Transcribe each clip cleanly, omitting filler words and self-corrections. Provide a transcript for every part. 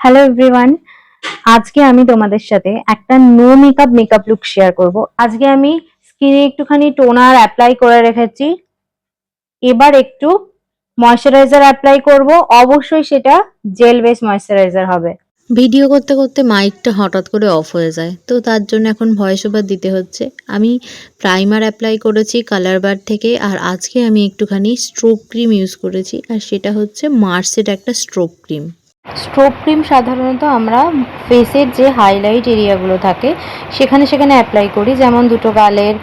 Hello everyone, আজকে আমি তোমাদের সাথে একটা নো মেকআপ লুক শেয়ার করব। আজকে আমি স্কিনে একটুখানি টোনার অ্যাপ্লাই করে রেখেছি। এবার একটু ময়শ্চারাইজার অ্যাপ্লাই করব, অবশ্যই সেটা জেল বেস ময়শ্চারাইজার হবে। ভিডিও করতে করতে মাইকটা হঠাৎ করে অফ হয়ে যায়, তো তার জন্য এখন ভয়েস ওভার দিতে হচ্ছে। আমি প্রাইমার অ্যাপ্লাই করেছি কালার বার থেকে, আর আজকে আমি একটুখানি স্ট্রোব ক্রিম ইউজ করেছি, আর সেটা হচ্ছে মার্সের একটা স্ট্রোব ক্রিম। স্ট্রোব ক্রিম সাধারণত আমরা ফেসের যে হাইলাইট এরিয়াগুলো থাকে সেখানে সেখানে অ্যাপ্লাই করি, যেমন দুটো গালের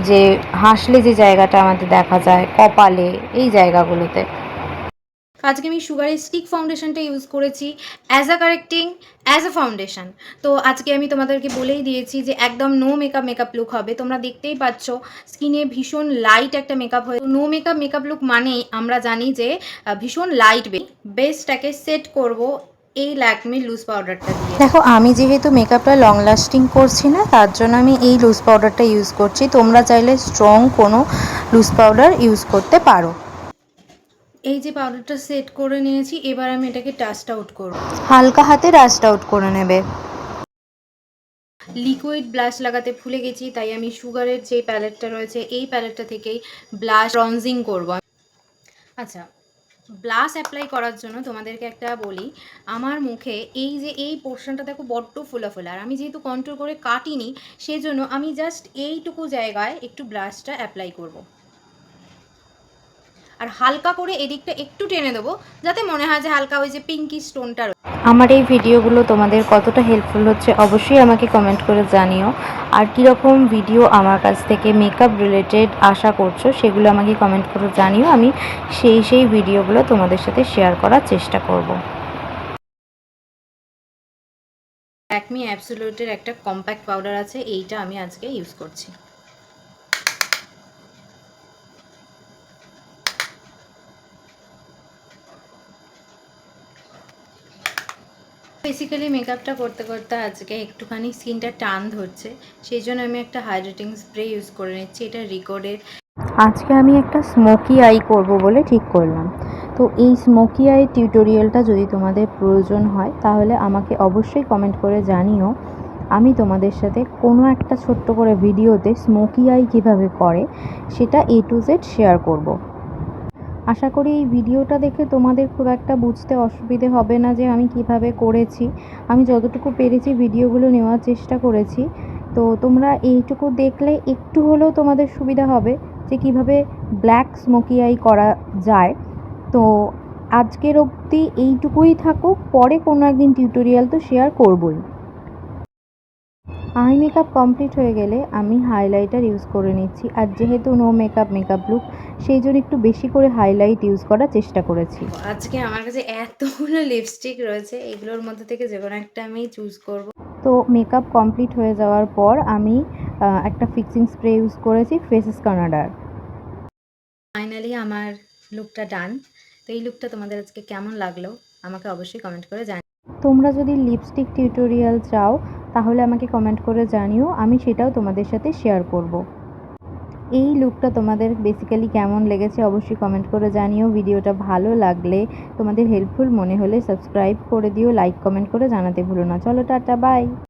যে হাসলে যে জায়গাটা আমাদের দেখা যায়, কপালে, এই জায়গাগুলোতে। আজকে আমি সুগারের স্টিক ফাউন্ডেশনটা ইউজ করেছি as a correcting, as a foundation. তো আজকে আমি তোমাদেরকে বলেই দিয়েছি যে একদম নো মেকআপ লুক হবে। তোমরা দেখতেই পাচ্ছ স্কিনে ভীষণ লাইট একটা মেকআপ হয়ে। নো মেকআপ লুক মানেই আমরা জানি যে ভীষণ লাইট বেসটাকে সেট করব এই ল্যাকমি লুজ পাউডারটা দিয়ে। দেখো, আমি যেহেতু মেকআপটা লং লাস্টিং করছি না, তার জন্য আমি এই লুজ পাউডারটা ইউজ করছি। তোমরা চাইলে স্ট্রং কোনো লুজ পাউডার ইউজ করতে পারো। এই যে পাউডারটা সেট করে নিয়েছি, এবার আমি এটাকে ডাস্ট আউট করব। হালকা হাতে ডাস্ট আউট করে নেবে। লিকুইড ব্লাশ লাগাতে ভুলে গেছি, তাই আমি সুগারের যে প্যালেটটা রয়েছে এই প্যালেটটা থেকেই ব্লাশ ব্রনজিং করব। আচ্ছা, ব্লাশ অ্যাপ্লাই করার জন্য তোমাদেরকে একটা বলি, আমার মুখে এই যে এই পোর্শনটা দেখো বড্ড ফোলা ফোলা, আর আমি যেহেতু কন্ট্রোল করে কাটিনি সেই জন্য আমি জাস্ট এইটুকু জায়গায় একটু ব্লাশটা অ্যাপ্লাই করব, আর হালকা করে এদিকটা একটু টেনে দেবো যাতে মনে হয় যে হালকা ওই যে পিঙ্কি স্টোনটা। আমার এই ভিডিওগুলো তোমাদের কতটা হেল্পফুল হচ্ছে অবশ্যই আমাকে কমেন্ট করে জানিও। আর কীরকম ভিডিও আমার কাছ থেকে মেকআপ রিলেটেড আশা করছো সেগুলো আমাকে কমেন্ট করে জানিও। আমি সেই ভিডিওগুলো তোমাদের সাথে শেয়ার করার চেষ্টা করব। ল্যাকমি অ্যাবসোলিউটের একটা কম্প্যাক্ট পাউডার আছে, এইটা আমি আজকে ইউজ করছি। বেসিক্যালি মেকআপটা করতে করতে আজকে একটুখানি স্কিনটা টান ধরছে, সেই জন্য আমি একটা হাইড্রেটিং স্প্রে ইউজ করে নিচ্ছি। এটা রিকোডের। আজকে আমি একটা স্মোকি আই করব বলে ঠিক করলাম। তো এই স্মোকি আই টিউটোরিয়ালটা যদি তোমাদের প্রয়োজন হয় তাহলে আমাকে অবশ্যই কমেন্ট করে জানিও। আমি তোমাদের সাথে কোনো একটা ছোট্ট করে ভিডিওতে স্মোকি আই কীভাবে করে সেটা A to Z শেয়ার করব। আশা করি এই ভিডিওটা দেখে তোমাদের খুব একটা বুঝতে অসুবিধে হবে না যে আমি কিভাবে করেছি। আমি যতটুকু পেরেছি ভিডিওগুলো নেওয়ার চেষ্টা করেছি। তো তোমরা এইটুকু দেখলে একটু হলেও তোমাদের সুবিধা হবে যে কিভাবে ব্ল্যাক স্মোকি আই করা যায়। তো আজকের অবধি এইটুকুই থাকুক, পরে কোনো একদিন টিউটোরিয়াল তো শেয়ার করবই। আই মেকআপ কমপ্লিট হয়ে গেলে আমি হাইলাইটার ইউজ করে নিচ্ছি, আর যেহেতু নো মেকআপ লুক সেই জন্য একটু বেশি করে হাইলাইট ইউজ করার চেষ্টা করেছি। আজকে আমার কাছে এতগুলো লিপস্টিক রয়েছে, এগুলোর মধ্যে থেকে যে কোনো একটা আমি চুজ করব। তো মেকআপ কমপ্লিট হয়ে যাওয়ার পর আমি একটা ফিক্সিং স্প্রে ইউজ করেছি ফেসেস কানাডার। ফাইনালি আমার লুকটা ডান। তো এই লুকটা তোমাদের আজকে কেমন লাগলো আমাকে অবশ্যই কমেন্ট করে জানিও। তোমরা যদি লিপস্টিক টিউটোরিয়াল চাও তাহলে আমাকে কমেন্ট করে জানিও, আমি সেটাও তোমাদের সাথে শেয়ার করব। এই লুকটা তোমাদের বেসিক্যালি কেমন লেগেছে অবশ্যই কমেন্ট করে জানিও। ভিডিওটা ভালো লাগলে, তোমাদের হেল্পফুল মনে হলে সাবস্ক্রাইব করে দিও, লাইক কমেন্ট করে জানাতে ভুলো না। চলো টাটা, বাই।